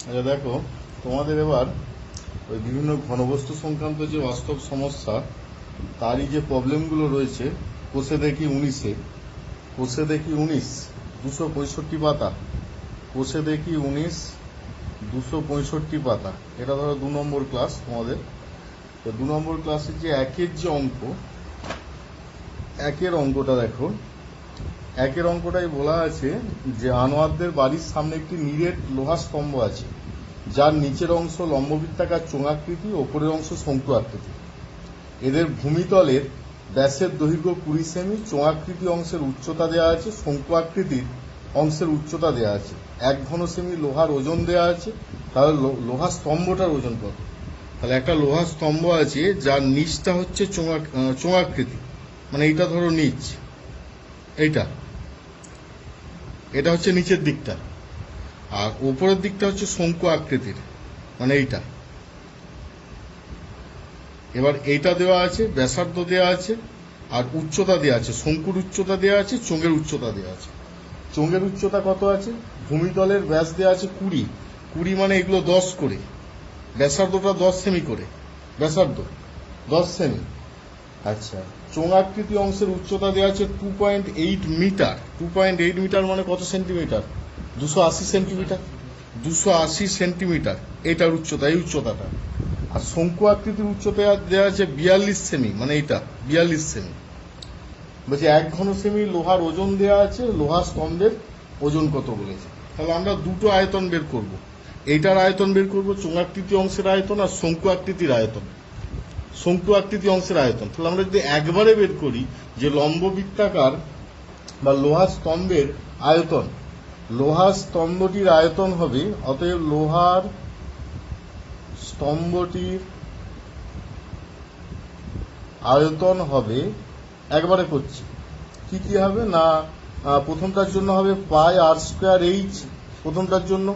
আচ্ছা দেখো, তোমাদের এবার ওই বিভিন্ন ঘনবস্তু সংক্রান্ত যে বাস্তব সমস্যা তারই যে প্রবলেমগুলো রয়েছে, কোষে দেখি 19-এ, কোষে দেখি 19 265 পাতা, কোষে দেখি 19 265 পাতা। এটা ধরো 2 নম্বর ক্লাস তোমাদের। তো 2 নম্বর ক্লাসের যে একের যে অঙ্ক, একের অঙ্কটা দেখো। একের অঙ্কটাই বলা আছে যে আনোয়ারদের বাড়ির সামনে একটি নিরেট লোহার স্তম্ভ আছে, যার নিচের অংশ লম্ববৃত্তাকার চোঙাকৃতি, ওপরের অংশ শঙ্কু আকৃতি। এদের ভূমিতলের ব্যাসের দৈর্ঘ্য 20 সেমি, চোঙাকৃতি অংশের উচ্চতা দেওয়া আছে, শঙ্কু আকৃতির অংশের উচ্চতা দেওয়া আছে। 1 ঘন সেমি লোহার ওজন দেওয়া আছে। তাহলে লোহার স্তম্ভটার ওজন কত? তাহলে একটা লোহার স্তম্ভ আছে যার নিচটা হচ্ছে চোঙাকৃতি, মানে এইটা ধরো নিচ, এটা হচ্ছে নিচের দিকটা, আর উপরের দিকটা হচ্ছে শঙ্কু আকৃতির, মানে এইটা। এবার এইটা দেওয়া আছে, ব্যাসার্ধ দেওয়া আছে, আর উচ্চতা দেওয়া আছে, শঙ্কুর উচ্চতা দেওয়া আছে, চোঙের উচ্চতা দেওয়া আছে। চোঙের উচ্চতা কত আছে? ভূমিতলের ব্যাস দেওয়া আছে 20 মানে এগুলো 10 করে, ব্যাসার্ধটা 10 সেমি করে, ব্যাসার্ধ 10 সেমি। আচ্ছা, চোঙাকৃতি অংশের উচ্চতা দেওয়া আছে 2.8 মিটার। 2.8 মিটার মানে কত সেন্টিমিটার? 280 সেন্টিমিটার। 280 সেন্টিমিটার এটার উচ্চতা, এই উচ্চতাটা। আর শঙ্কু আকৃতির উচ্চতা দেওয়া আছে 42 সেমি, মানে এটা 42 সেমি। বলছে 1 ঘন সেমি লোহার ওজন দেওয়া আছে, লোহার স্তম্ভের ওজন কত বলেছে। তাহলে আমরা দুটো আয়তন বের করব, এইটার আয়তন বের করব, চোঙাকৃতি অংশের আয়তন আর শঙ্কু আকৃতির আয়তন, শঙ্কু আকৃতি অংশের আয়তন। তাহলে আমরা যদি একবারে বের করি যে লম্ববৃত্তাকার বা লোহার স্তম্ভের আয়তন, লোহার স্তম্ভটির আয়তন হবে, অতএব লোহার স্তম্ভটির আয়তন হবে, একবারে করছি, কি কি হবে না, প্রথমটার জন্য হবে পাই আর স্কোয়ার এইচ, প্রথমটার জন্য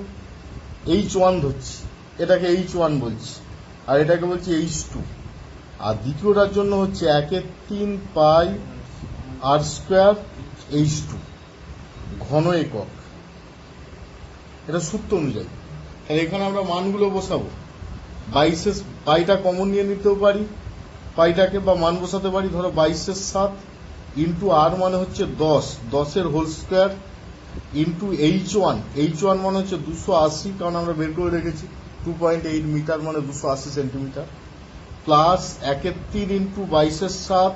H1 ধরছি, এটাকে H1 বলছি, আর এটাকে বলছি H2। আর দ্বিতীয়টার জন্য হচ্ছে 1/3 পাই আর স্কোয়ার H2 ঘন একক, এটা সূত্র অনুযায়ী। তাহলে এখানে আমরা মানগুলো বসাবো। 22 পাইটা কমন নিয়ে নিতেও পারি, পাইটাকে বা মান বসাতে পারি, ধরো 22/7 ইন্টু আর মানে হচ্ছে 10, 10-এর হোল স্কোয়ার, ইন্টু H1 মানে হচ্ছে 280, কারণ আমরা বের করে রেখেছি 2.8 মিটার মানে 280 সেন্টিমিটার, প্লাস 1/3 ইন্টু 22/7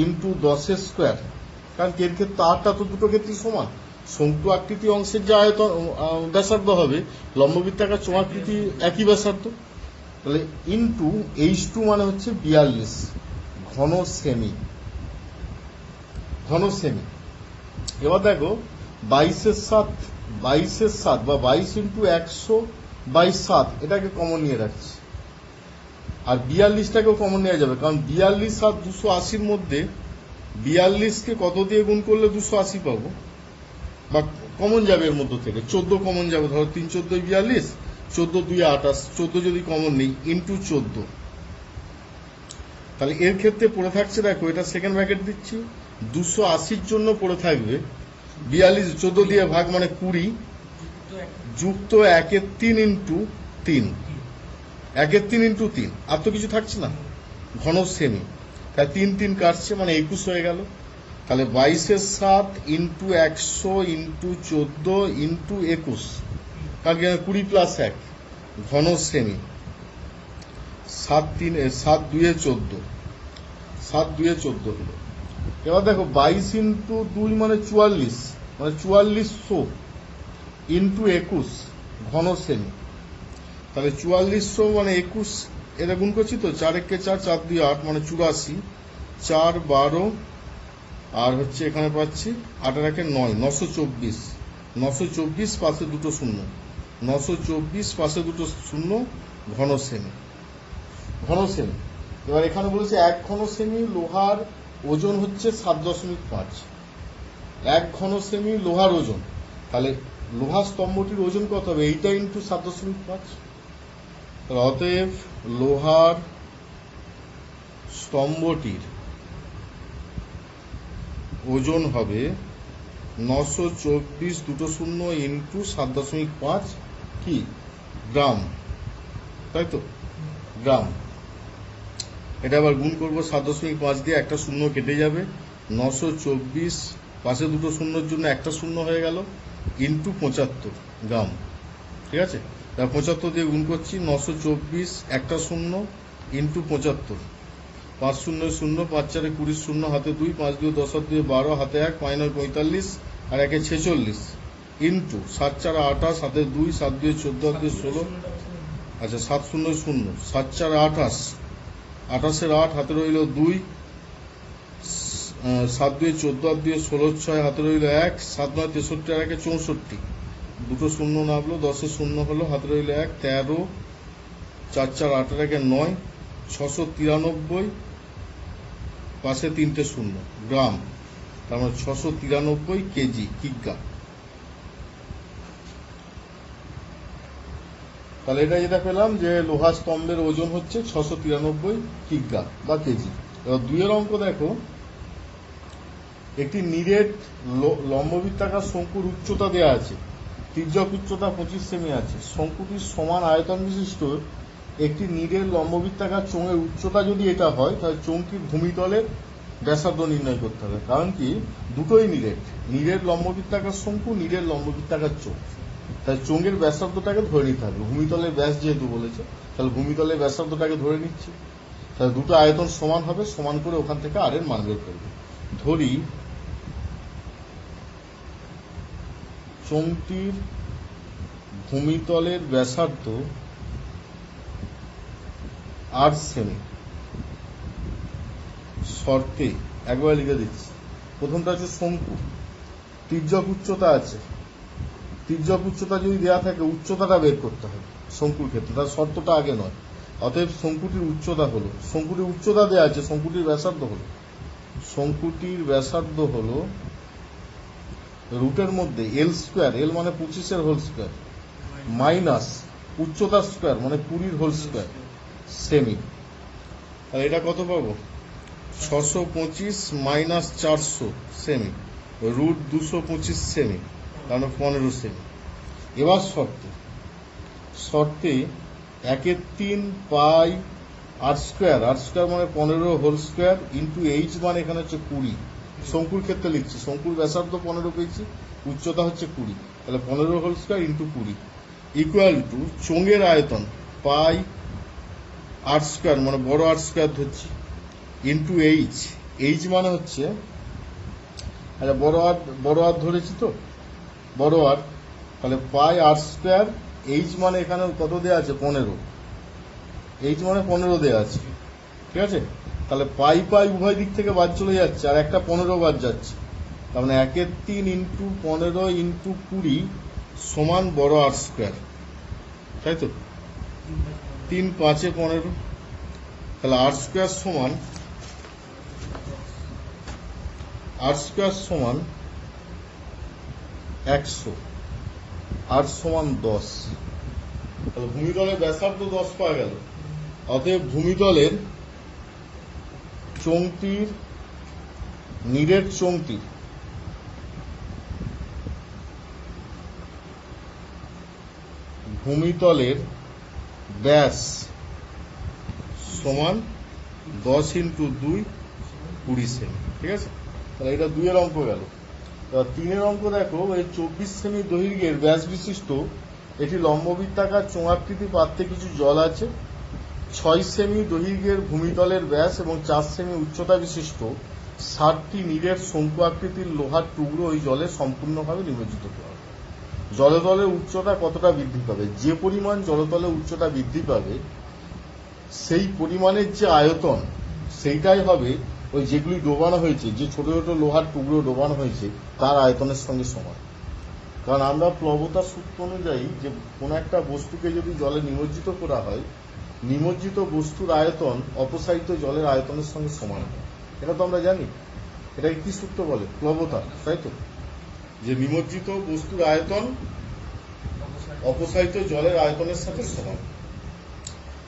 ইন্টু 10-এর স্কোয়ার, কারণ এর ক্ষেত্রে আরটা তো দুটো ক্ষেত্রেই সমান। শঙ্কু আকৃতি অংশের যে আয়তন ব্যাসার্ধ হবে, লম্ববৃত্তাকার চোঙাকৃতি একই ব্যাসার্ধ, তাহলে ইন্টু H2 মানে হচ্ছে 42 ঘন সেমি, ঘন সেমি। এবার দেখো 22/7 বা 22 ইন্টু 100/7 এটাকে কমন নিয়ে রাখছি, আর 42টাকেও কমন নেওয়া যাবে, কারণ 42 আর 280-র মধ্যে 42কে কত দিয়ে গুণ করলে 280 পাবো, বা কমন যাবে এর মধ্যে থেকে 14 কমন যাবে, ধরো 3 14 42, 14 2 28, 14 যদি কমন নেই ইন্টু 14। তাহলে এর ক্ষেত্রে পড়ে থাকছে, দেখো এটা সেকেন্ড ব্র্যাকেট দিচ্ছি, 280-র জন্য পড়ে থাকবে 42 14 দিয়ে ভাগ মানে 20 যুক্ত 1/3 ইন্টু 3, 1/3 ইন্টু 3, আর তো কিছু থাকছে না, ঘন সেমি। তাই 3 3 কাটছে মানে 21 হয়ে গেল। তাহলে 22/7 ইন্টু 100 ইন্টু 14 ইন্টু 21, কারণ 20 প্লাস 1 ঘন সেমি, 7 2 14, 7 2 14 হলো। এবার দেখো 22 ইন্টু 2 মানে 44, মানে 4400 ইন্টু 21 ঘন সেমি। তাহলে 4400 মানে 21, এটা গুণ করছি তো, 4 1 4, 4 2 8 মানে 84, 4 12, আর হচ্ছে এখানে পাচ্ছি 8 আর 1 9, 924, 924 পাশে দুটো শূন্য, 924 পাশে দুটো শূন্য ঘন সেমি, ঘন সেমি। এবার এখানে বলেছে 1 ঘন সেমি লোহার ওজন হচ্ছে 7.5, 1 ঘন সেমি লোহার ওজন, তাহলে লোহার স্তম্ভটির ওজন কত হবে? এইটা ইন্টু 7.5। অতএব লোহার স্তম্ভটির ওজন হবে 924 দুটো শূন্য ইন্টু 7.5 কি গ্রাম, তাই তো, গ্রাম। এটা আবার গুণ করবো 7.5 দিয়ে, একটা শূন্য কেটে যাবে, 924, পাশে দুটো শূন্যর জন্য একটা শূন্য হয়ে গেল, ইন্টু 75 গ্রাম। ঠিক আছে, তা 75 দিয়ে গুণ করছি, 924, একটা শূন্য, ইন্টু 75, 5 শূন্য 0, 5 4 20, শূন্য হাতে 2, 5 2 10 2 12, হাতে 1, 5 9 45, আর 1 46, ইন্টু 7 4 28, হাতে 2, 7 2 14, 2 16, আচ্ছা 7 0 0, 7 4 28, 28 8, হাতে রইল 2, 7 2 14, 2 16 6, হাতে রইল 1, 7 9 63, আর 1 64, দুটো শূন্য নামলো, 10 শূন্য হলো, হাতে রইল 1, 13, 4 4 8, 1 9, 693, পাশে তিনটে শূন্য, গ্রাম, তার মানে 693 কেজি কিগ্রা। তাহলে এটা যেটা পেলাম যে লোহা স্তম্ভের ওজন হচ্ছে 693 কিগ্রা বা কেজি। এবার 2 এর অঙ্ক দেখো, একটি নিরেট লম্ববৃত্তাকার শঙ্কুর উচ্চতা দেওয়া আছে, তির্যক উচ্চতা 25 সেমি আছে। শঙ্কুটির সমান আয়তন বিশিষ্ট একটি নিরেট লম্ববৃত্তাকার চোঙের উচ্চতা যদি এটা হয়, তাহলে চোঙটির ভূমিতলের ব্যাসার্ধ নির্ণয় করতে হবে। কারণ কি, দুটোই নিরেট লম্ববৃত্তাকার শঙ্কু, নিরেট লম্ববৃত্তাকার চোঙ, তাই চোঙের ব্যাসার্ধটাকে ধরে নিতে হবে। ভূমিতলের ব্যাস যেহেতু বলেছে, তাহলে ভূমিতলের ব্যাসার্ধটাকে ধরে নিচ্ছি। তাহলে দুটো আয়তন সমান হবে, সমান করে ওখান থেকে আর এর মান বের করবে। ধরি চোঙটির ভূমিতলের ব্যাসার্ধ 8 সেমি, শর্তে একবার লিখে দিচ্ছি। প্রথমটা হচ্ছে শঙ্কু, তির্যক উচ্চতা আছে, তির্যক উচ্চতা যদি দেওয়া থাকে উচ্চতাটা বের করতে হবে শঙ্কুর ক্ষেত্রে, তার শর্তটা আগে নয়। অতএব শঙ্কুটির উচ্চতা হলো, শঙ্কুটির উচ্চতা দেওয়া আছে, শঙ্কুটির ব্যাসার্ধ হলো, শঙ্কুটির ব্যাসার্ধ হলো রুটের মধ্যে এল স্কোয়ার, এল মানে 25 হোল স্কোয়ার, মাইনাস উচ্চতার স্কোয়ার মানে 20 হোল স্কোয়ার সেমি। আর এটা কত পাবো, 625 মাইনাস 400 সেমি, রুট 225 সেমি, তাহলে 15 সেমি। এবার শর্তে 1/3 পাই আর স্কোয়ার, আর স্কোয়ার মানে 15 হোল স্কোয়ার, ইন্টু এইচ মানে এখানে হচ্ছে 20, শঙ্কুর ক্ষেত্রে লিখছি, শঙ্কুর ব্যাসার্ধ 15 পেয়েছি, উচ্চতা হচ্ছে 20, তাহলে 15 whole square into 20 equal to চোঙের আয়তন পাই আর স্কোয়ার মানে বড় আর স্কোয়ার ধরছি, ইন্টু এইচ, এইচ মানে হচ্ছে, আচ্ছা বড় আর ধরেছি তো, বড় আর, তাহলে পাই আর স্কোয়ার, এইচ মানে এখানে কত দেওয়া আছে 15, এইচ মানে 15 দেওয়া আছে। ঠিক আছে, তাহলে পাই পাই উভয় দিক থেকে বাদ চলে যাচ্ছে, আর একটা 15 বাদ যাচ্ছে, তার মানে 1/3 ইন্টু 15 ইন্টু 20 সমান বড় আর স্কোয়ার, তাই তো, 3 5 15, তাহলে আর স্কোয়ার সমান 100, আর সমান 10, তাহলে ভূমিতলের ব্যাসার্ধ 10 পাওয়া গেল। অতএব ভূমিতলের চোঙটির, নিরেট চোঙটির ভূমিতলের ব্যাস সমান 10 ইন্টু 2 20 সেমি। ঠিক আছে, তাহলে এটা 2 এর অঙ্ক গেল। 3 এর অঙ্ক দেখো, এই 24 সেমি দৈর্ঘ্যের ব্যাস বিশিষ্ট একটি লম্ববৃত্তাকার চোঙাকৃতি পাত্রে কিছু জল আছে। 6 সেমি দৈর্ঘ্যের ভূমিতলের ব্যাস এবং 4 সেমি উচ্চতা বিশিষ্ট 60টি নিরেট শঙ্কু আকৃতির লোহার টুকরো ওই জলে সম্পূর্ণভাবে নিমজ্জিত করা হবে। জলতলের উচ্চতা কতটা বৃদ্ধি পাবে, যে পরিমাণ জলতলের উচ্চতা বৃদ্ধি পাবে সেই পরিমাণের যে আয়তন সেইটাই হবে ওই যেগুলি ডোবানো হয়েছে, যে ছোট ছোট লোহার টুকরো ডোবানো হয়েছে তার আয়তনের সঙ্গে সমান। কারণ আমরা প্লবতার সূত্র অনুযায়ী যে কোনো একটা বস্তুকে যদি জলে নিমজ্জিত করা হয়, নিমজ্জিত বস্তুর আয়তন অপসারিত জলের আয়তনের সঙ্গে সমান হয়। এটা তো আমরা জানি, এটাকে কি সূত্র বলে, প্লবতা, তাই তো, যে নিমজ্জিত বস্তুর আয়তন অপসারিত জলের আয়তনের সাথে সমান।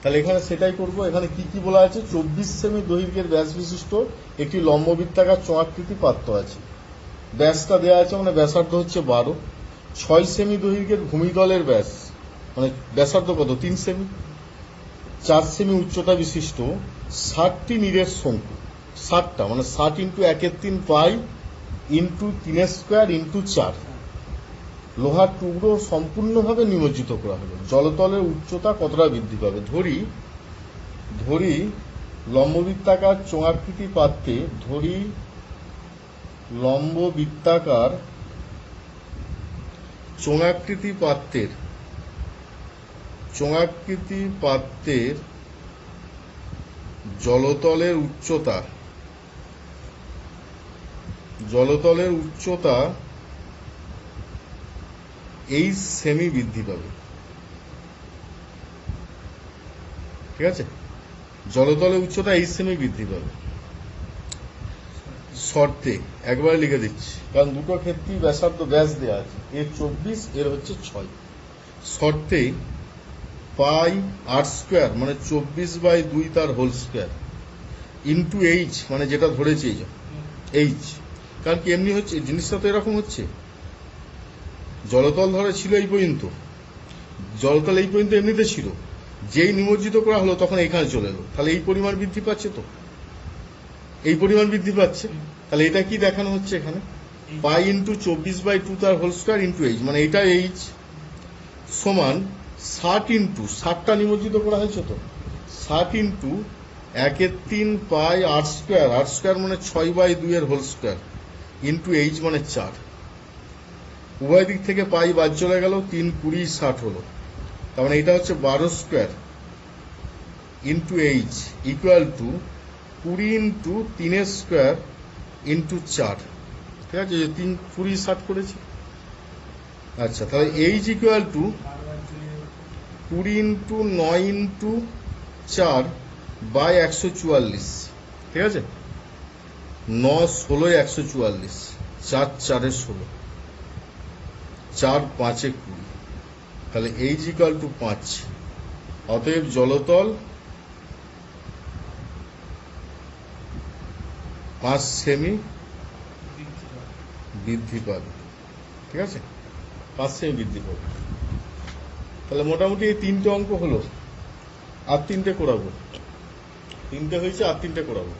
তাহলে এখানে সেটাই করব। এখানে কি কি বলা আছে, 24 সেমি দৈর্ঘ্যের ব্যাস বিশিষ্ট একটি লম্ববৃত্তাকার চোঙাকৃতি পাত্র আছে, ব্যাসটা দেওয়া আছে মানে ব্যাসার্ধ হচ্ছে 12। 6 সেমি দৈর্ঘ্যের ভূমিতলের ব্যাস মানে ব্যাসার্ধ কত 3 সেমি, 4 সেমি উচ্চতা বিশিষ্ট 60টি নীরের শঙ্কু, 60টা মানে 60 into 1/3 pi into 3 square into 4 লোহার টুকরো সম্পূর্ণভাবে নিমজ্জিত করা হলো। জলতলের উচ্চতা কতটা বৃদ্ধি পাবে? ধরি লম্ববৃত্তাকার চোঙাকৃতি পাত্রে, ধরি লম্ববৃত্তাকার চোঙাকৃতি পাত্রের জলতলের উচ্চতা এই সেমি বৃদ্ধি পাবে। ঠিক আছে, জলতলের উচ্চতা এই সেমি বৃদ্ধি পাবে শর্তে, একবারে লিখে দিচ্ছি কারণ দুটো ক্ষেত্রেই ব্যাসার্ধ ব্যাস দেওয়া আছে, এর 24 এর হচ্ছে 6। শর্তে পাই আর স্কোয়ার মানে 24/2 তার হোল স্কোয়ার ইন্টু এইচ মানে যেটা ধরেছে এইচ, কারণ কি এমনি হচ্ছে জিনিসটা তো এরকম হচ্ছে, জলতল ধরে ছিল এই পর্যন্ত, জলতল এই পর্যন্ত এমনিতে ছিল, যেই নিমজ্জিত করা হলো তখন এখানে চলে এলো, তাহলে এই পরিমাণ বৃদ্ধি পাচ্ছে, তো এই পরিমাণ বৃদ্ধি পাচ্ছে, তাহলে এটা কি দেখানো হচ্ছে এখানে, পাই ইন্টু 24/2 তার হোল স্কোয়ার ইন্টু এইচ মানে এটা এইচ সমান 60 ইন্টু 60টা নিমজ্জিত করা হয়েছে, তো 60 ইন্টু 1/3 পাই আর স্কোয়ার মানে 6/2 এর হোল স্কোয়ার ইন্টু এইচ মানে 4, উভয় দিক থেকে পাই বাদ চলে গেল, 3 20 60 হলো, তার মানে এটা হচ্ছে 12 square into H equal to 20 into 3 square into 4। ঠিক আছে, 3 20 60 করেছি। আচ্ছা, তাহলে H equal to 20 into 9 into 4 by 144। ঠিক আছে, 9 16 144, 4 4 16, 4 5 20, তাহলে এইচ ইকুয়াল টু 5। অতএব জলতল 5 সেমি বৃদ্ধি পাবে। ঠিক আছে, 5 সেমি বৃদ্ধি পাবে। তাহলে মোটামুটি এই 3টে অঙ্ক হলো, আর 3টে করাবো, 3টে হয়েছে আর 3টে করাবো।